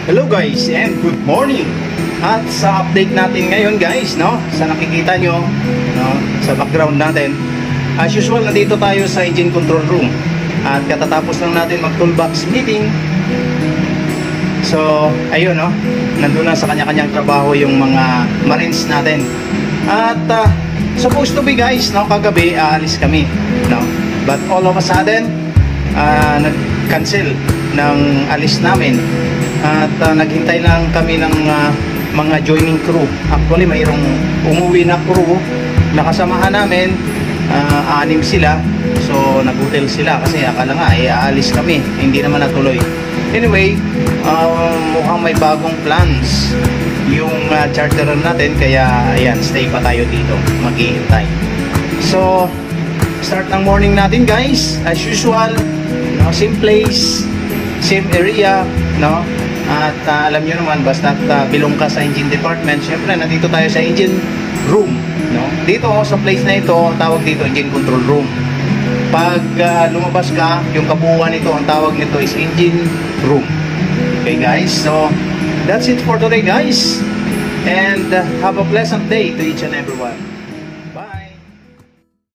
Hello guys and good morning. At sa update natin ngayon guys, no, sa nakikita nyo, no, sa background natin, as usual nandito tayo sa engine control room. At katatapos lang natin mag toolbox meeting. So ayun, no, nandun na sa kanya-kanyang trabaho yung mga marines natin. At supposed to be guys, no, kagabi aalis kami, no, but all of a sudden nag-cancel ng alis namin. At naghintay lang kami ng mga joining crew. Actually mayroong umuwi na crew na kasamahan namin, 6 sila. So nag-hotel sila kasi akala nga aalis kami, hindi naman natuloy. Anyway, mukhang may bagong plans yung charterer natin, kaya ayan, stay pa tayo dito, maghihintay. So start ng morning natin guys, as usual, no, same place, same area, no. At alam nyo naman, basta bilong ka sa engine department, syempre nandito tayo sa engine room, no? Dito sa place na ito, tawag dito engine control room. Pag lumabas ka, yung kabuuan nito, ang tawag nito is engine room. Okay guys, so that's it for today guys, and have a pleasant day to each and everyone.